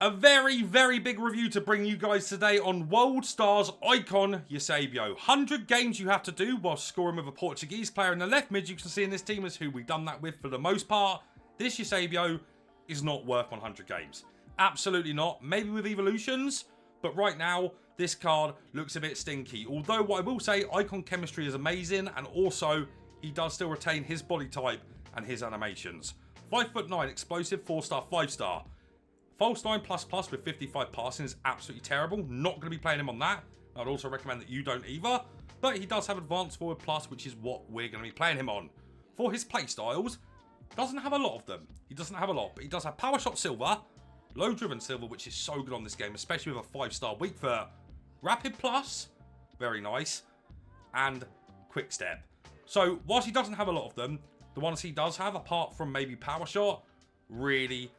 A very, very big review to bring you guys today on World Star's icon, Eusebio. 100 games you have to do while scoring with a Portuguese player in the left mid. You can see in this team is who we've done that with for the most part. This Eusebio is not worth 100 games. Absolutely not. Maybe with evolutions, but right now, this card looks a bit stinky. Although what I will say, icon chemistry is amazing, and also, he does still retain his body type and his animations. 5'9", explosive, 4-star, 5-star. False 9++ with 55 passing is absolutely terrible. Not going to be playing him on that. I'd also recommend that you don't either. But he does have advanced forward plus, which is what we're going to be playing him on. For his playstyles, doesn't have a lot of them. He doesn't have a lot, but he does have power shot silver, low driven silver, which is so good on this game, especially with a 5-star weak foot. Rapid plus, very nice, and quick step. So whilst he doesn't have a lot of them, the ones he does have, apart from maybe power shot, really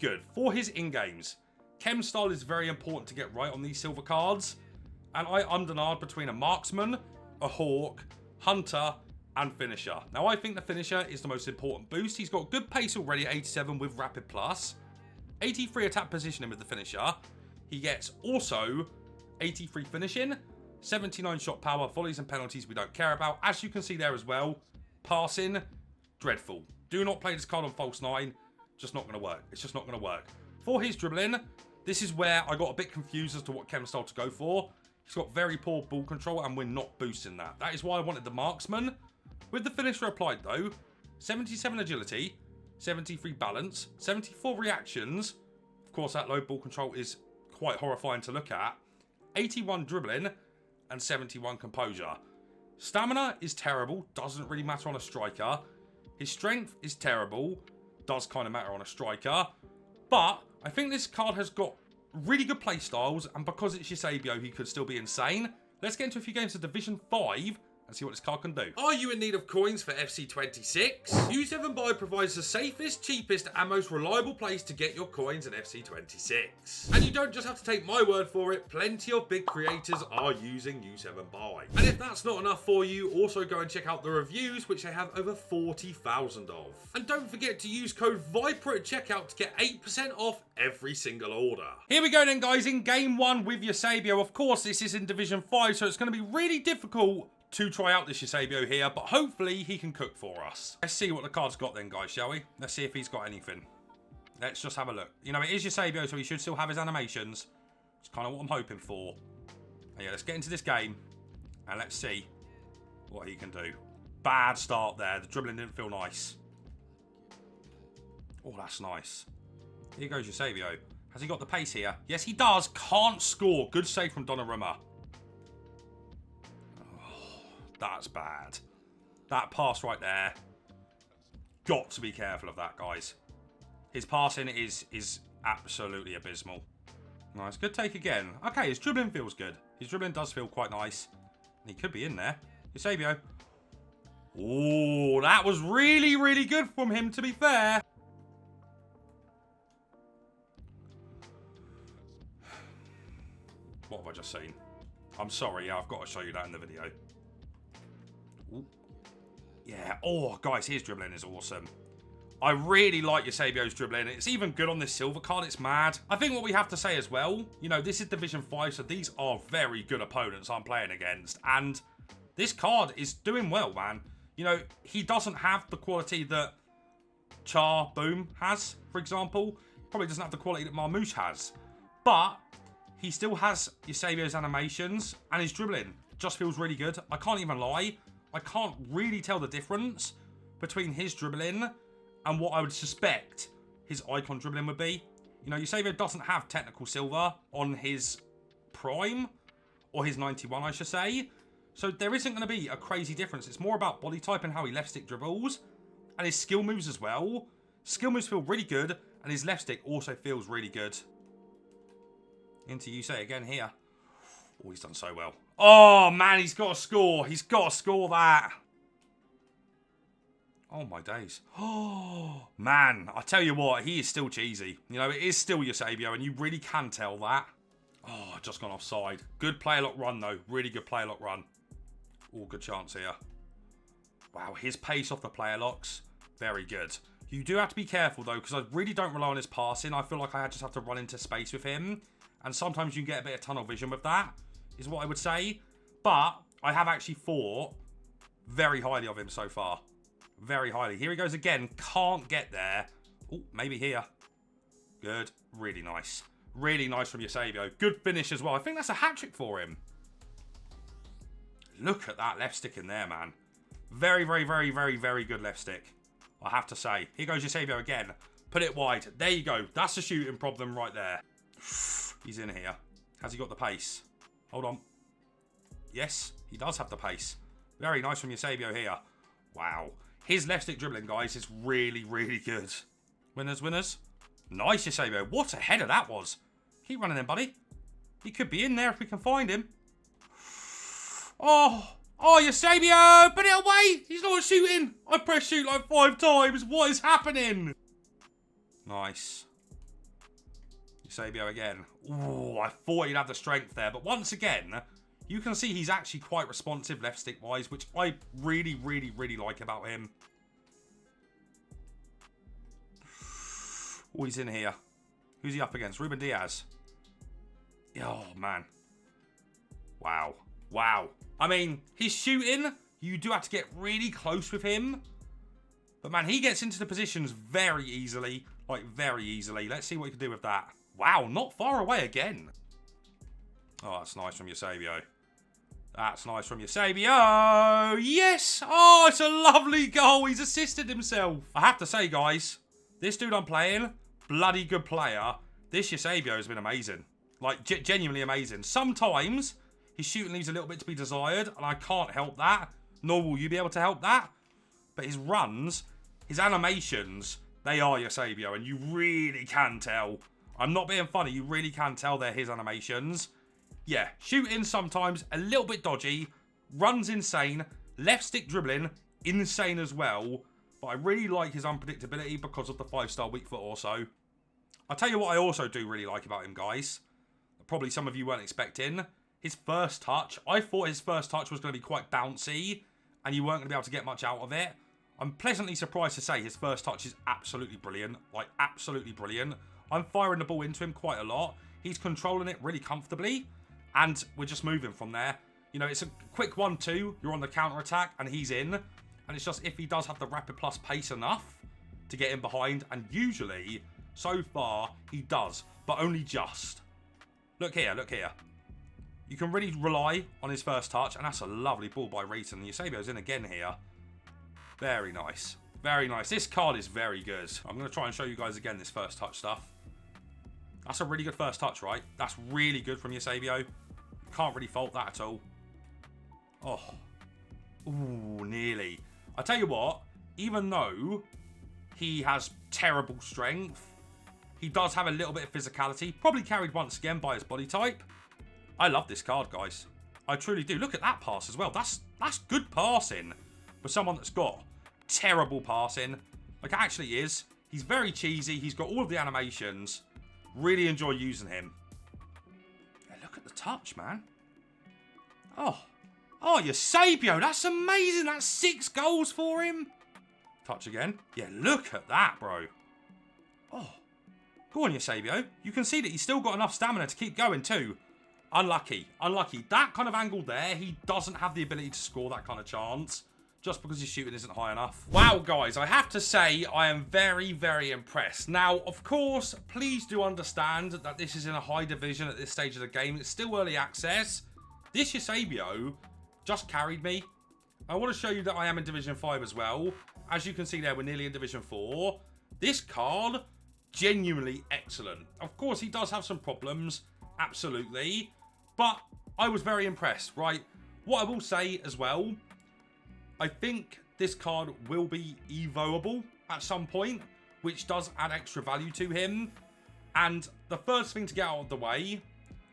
good. For his in-games, chem style is very important to get right on these silver cards, and I ummed between a marksman, a hawk, hunter, and finisher. Now I think the finisher is the most important boost. He's got good pace already at 87 with rapid plus, 83 attack positioning with the finisher. He gets also 83 finishing, 79 shot power, volleys and penalties we don't care about. As you can see there as well, passing, dreadful. Do not play this card on false 9. Just not going to work. It's just not going to work. For his dribbling, this is where I got a bit confused as to what chem style to go for. He's got very poor ball control and we're not boosting that. That is why I wanted the marksman. With the finisher applied though, 77 agility, 73 balance, 74 reactions. Of course that low ball control is quite horrifying to look at. 81 dribbling and 71 composure. Stamina is terrible. Doesn't really matter on a striker. His strength is terrible. Does kind of matter on a striker, but I think this card has got really good play styles, and because it's Eusebio, he could still be insane. Let's get into a few games of Division 5 and see what this card can do. Are you in need of coins for FC26? U7Buy provides the safest, cheapest, and most reliable place to get your coins in FC26. And you don't just have to take my word for it, plenty of big creators are using U7Buy. And if that's not enough for you, also go and check out the reviews, which they have over 40,000 of. And don't forget to use code VIPER at checkout to get 8% off every single order. Here we go then guys, in game 1 with Eusebio. Of course this is in Division 5, so it's going to be really difficult to try out this Eusebio here, but hopefully he can cook for us. Let's see what the card's got then, guys, shall we? Let's see if he's got anything. Let's just have a look. You know, it is Eusebio, so he should still have his animations. It's kind of what I'm hoping for. And yeah, let's get into this game, and let's see what he can do. Bad start there. The dribbling didn't feel nice. Oh, that's nice. Here goes Eusebio. Has he got the pace here? Yes, he does. Can't score. Good save from Donnarumma. That's bad. That pass right there. Got to be careful of that, guys. His passing is absolutely abysmal. Nice. Good take again. Okay, his dribbling feels good. His dribbling does feel quite nice. He could be in there. Eusebio. Oh, that was really good from him, to be fair. What have I just seen? I'm sorry. Yeah, I've got to show you that in the video. Ooh. Yeah. Oh, guys, his dribbling is awesome. I really like Eusebio's dribbling. It's even good on this silver card. It's mad. I think what we have to say as well, you know, this is Division 5, so these are very good opponents I'm playing against. And this card is doing well, man. You know, he doesn't have the quality that Char Boom has, for example. Probably doesn't have the quality that Marmouche has. But he still has Eusebio's animations, and his dribbling just feels really good. I can't even lie. I can't really tell the difference between his dribbling and what I would suspect his icon dribbling would be. You know, Eusebio doesn't have technical silver on his prime, or his 91, I should say. So there isn't going to be a crazy difference. It's more about body type and how he left stick dribbles, and his skill moves as well. Skill moves feel really good, and his left stick also feels really good. Into Eusebio again here. Oh, he's done so well. Oh, man, he's got to score. He's got to score that. Oh, my days. Oh, man, I tell you what, he is still cheesy. You know, it is still Eusebio, and you really can tell that. Oh, just gone offside. Good player lock run, though. Really good player lock run. Oh, good chance here. Wow, his pace off the player locks, very good. You do have to be careful, though, because I really don't rely on his passing. I feel like I just have to run into space with him. And sometimes you can get a bit of tunnel vision with that, is what I would say. But I have actually thought very highly of him so far. Very highly. Here he goes again. Can't get there. Oh, maybe here. Good. Really nice. Really nice from Eusebio. Good finish as well. I think that's a hat-trick for him. Look at that left stick in there, man. Very, very, very, very, very good left stick. I have to say. Here goes Eusebio again. Put it wide. There you go. That's a shooting problem right there. He's in here. Has he got the pace? Hold on. Yes, he does have the pace. Very nice from Eusebio here. Wow. His left stick dribbling, guys, is really, really good. Winners, winners. Nice, Eusebio. What a header that was. Keep running in, buddy. He could be in there if we can find him. Oh, Eusebio, put it away. He's not shooting. I pressed shoot like 5 times. What is happening? Nice. Eusebio again. Ooh, I thought he'd have the strength there. But once again, you can see he's actually quite responsive left stick wise, which I really, really, really like about him. Oh, he's in here. Who's he up against? Ruben Diaz. Oh, man. Wow. Wow. I mean, his shooting, you do have to get really close with him. But, man, he gets into the positions very easily. Like, very easily. Let's see what he can do with that. Wow, not far away again. Oh, that's nice from Eusebio. That's nice from Eusebio. Yes! Oh, it's a lovely goal. He's assisted himself. I have to say, guys, this dude I'm playing, bloody good player. This Eusebio has been amazing. Like, genuinely amazing. Sometimes his shooting leaves a little bit to be desired, and I can't help that. Nor will you be able to help that. But his runs, his animations, they are Eusebio, and you really can tell. I'm not being funny. You really can tell they're his animations. Yeah, shooting sometimes a little bit dodgy. Runs insane. Left stick dribbling, insane as well. But I really like his unpredictability because of the 5-star weak foot also. I'll tell you what I also do really like about him, guys. Probably some of you weren't expecting. His first touch. I thought his first touch was going to be quite bouncy. And you weren't going to be able to get much out of it. I'm pleasantly surprised to say his first touch is absolutely brilliant. Like, absolutely brilliant. I'm firing the ball into him quite a lot. He's controlling it really comfortably. And we're just moving from there. You know, it's a quick 1-2. You're on the counter-attack and he's in. And it's just if he does have the rapid plus pace enough to get in behind. And usually, so far, he does. But only just. Look here, look here. You can really rely on his first touch. And that's a lovely ball by Reeton. Eusebio's in again here. Very nice. Very nice. This card is very good. I'm going to try and show you guys again this first touch stuff. That's a really good first touch, right? That's really good from Eusebio. You can't really fault that at all. Oh. Ooh, nearly. I tell you what, even though he has terrible strength, he does have a little bit of physicality. Probably carried once again by his body type. I love this card, guys. I truly do. Look at that pass as well. That's good passing for someone that's got terrible passing. Like, it actually is. He's very cheesy. He's got all of the animations. Really enjoy using him. Yeah, look at the touch, man. Oh, Eusebio, that's amazing. That's 6 goals for him. Touch again. Yeah, look at that, bro. Oh, go on, Eusebio. You can see that he's still got enough stamina to keep going too. Unlucky, unlucky. That kind of angle there, he doesn't have the ability to score that kind of chance. Just because his shooting isn't high enough. Wow, guys, I have to say I am very, very impressed. Now, of course, please do understand that this is in a high division at this stage of the game. It's still early access. This Eusebio just carried me. I want to show you that I am in Division 5 as well. As you can see there, we're nearly in Division 4. This card, genuinely excellent. Of course, he does have some problems, absolutely. But I was very impressed, right? What I will say as well, I think this card will be evoable at some point, which does add extra value to him. And the first thing to get out of the way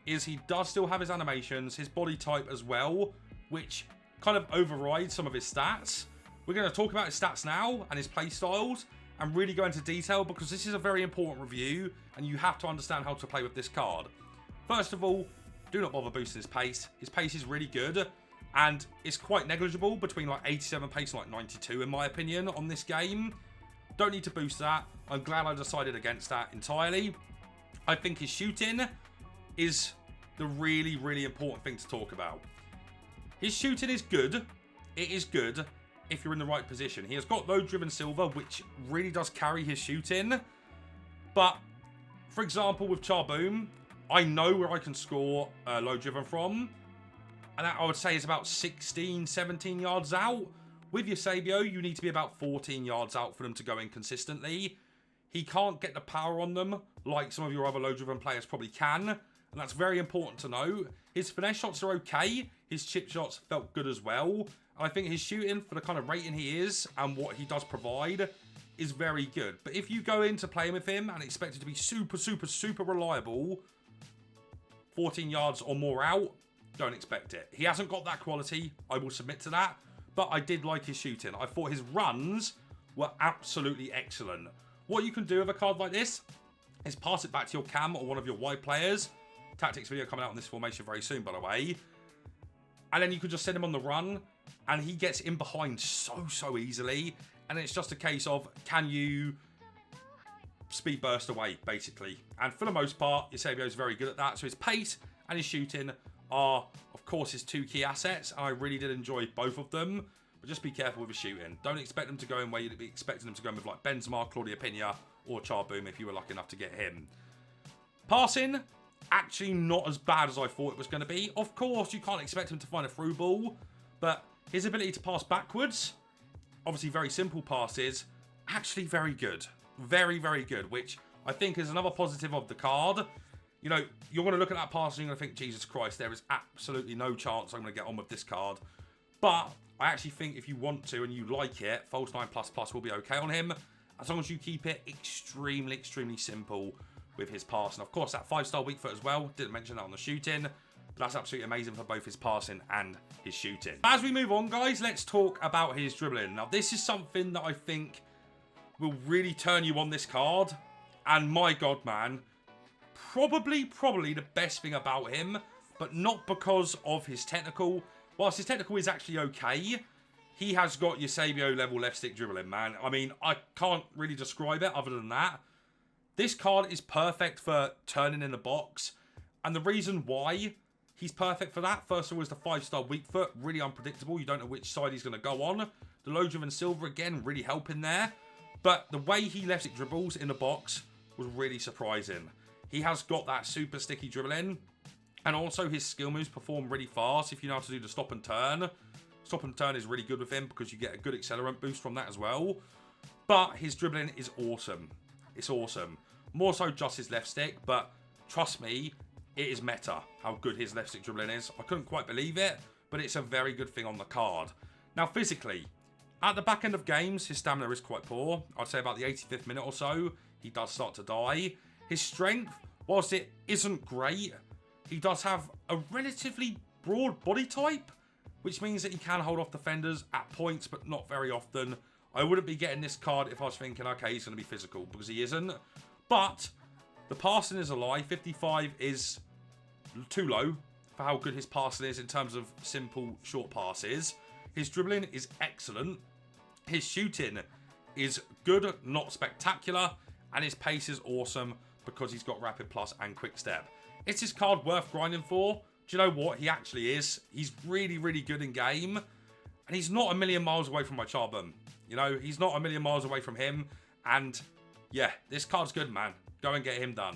is he does still have his animations, his body type as well, which kind of overrides some of his stats. We're going to talk about his stats now and his play styles and really go into detail because this is a very important review and you have to understand how to play with this card. First of all, do not bother boosting his pace. His pace is really good. And it's quite negligible between like 87 pace and like 92 in my opinion on this game. Don't need to boost that. I'm glad I decided against that entirely. I think his shooting is the really, really important thing to talk about. His shooting is good. It is good if you're in the right position. He has got low driven silver, which really does carry his shooting. But, for example, with Charboom, I know where I can score low driven from. And that, I would say, is about 16, 17 yards out. With Eusebio, you need to be about 14 yards out for them to go in consistently. He can't get the power on them like some of your other low-driven players probably can. And that's very important to know. His finesse shots are okay. His chip shots felt good as well. And I think his shooting, for the kind of rating he is and what he does provide, is very good. But if you go into playing with him and expect it to be super, super, super reliable, 14 yards or more out, don't expect it. He hasn't got that quality. I will submit to that. But I did like his shooting. I thought his runs were absolutely excellent. What you can do with a card like this is pass it back to your cam or one of your wide players. Tactics video coming out on this formation very soon, by the way. And then you can just send him on the run. And he gets in behind so easily. And it's just a case of, can you speed burst away, basically. And for the most part, Eusebio is very good at that. So his pace and his shooting are, of course, his two key assets. I really did enjoy both of them. But just be careful with his shooting. Don't expect them to go in where you'd be expecting them to go in with like Benzema, Claudia Pina, or Charboom if you were lucky enough to get him. Passing, actually not as bad as I thought it was going to be. Of course, you can't expect him to find a through ball. But his ability to pass backwards, obviously very simple passes, actually very good. Very, very good, which I think is another positive of the card. You know, you're going to look at that pass and you're going to think, Jesus Christ, there is absolutely no chance I'm going to get on with this card. But I actually think if you want to and you like it, False 9++ will be okay on him. As long as you keep it extremely, extremely simple with his passing. Of course, that 5-star weak foot as well. Didn't mention that on the shooting. But that's absolutely amazing for both his passing and his shooting. As we move on, guys, let's talk about his dribbling. Now, this is something that I think will really turn you on this card. And my God, man, probably the best thing about him, but not because of his technical. Whilst his technical is actually okay, he has got Eusebio level left stick dribbling, man. I mean, I can't really describe it other than that. This card is perfect for turning in the box. And the reason why he's perfect for that, first of all, is the 5-star weak foot. Really unpredictable. You don't know which side he's going to go on. The low driven silver, again, really helping there. But the way he left stick dribbles in the box was really surprising. He has got that super sticky dribbling. And also his skill moves perform really fast if you know how to do the stop and turn. Stop and turn is really good with him because you get a good accelerant boost from that as well. But his dribbling is awesome. It's awesome. More so just his left stick, but trust me, it is meta how good his left stick dribbling is. I couldn't quite believe it, but it's a very good thing on the card. Now physically, at the back end of games, his stamina is quite poor. I'd say about the 85th minute or so, he does start to die. His strength, whilst it isn't great, he does have a relatively broad body type, which means that he can hold off defenders at points, but not very often. I wouldn't be getting this card if I was thinking, okay, he's going to be physical, because he isn't. But the passing is a lie. 55 is too low for how good his passing is in terms of simple short passes. His dribbling is excellent. His shooting is good, not spectacular. And his pace is awesome because he's got rapid plus and quick step. Is this card worth grinding for? Do you know what? He actually is. He's really, really good in game. And he's not a million miles away from my Charbon. You know, he's not a million miles away from him. And yeah, this card's good, man. Go and get him done.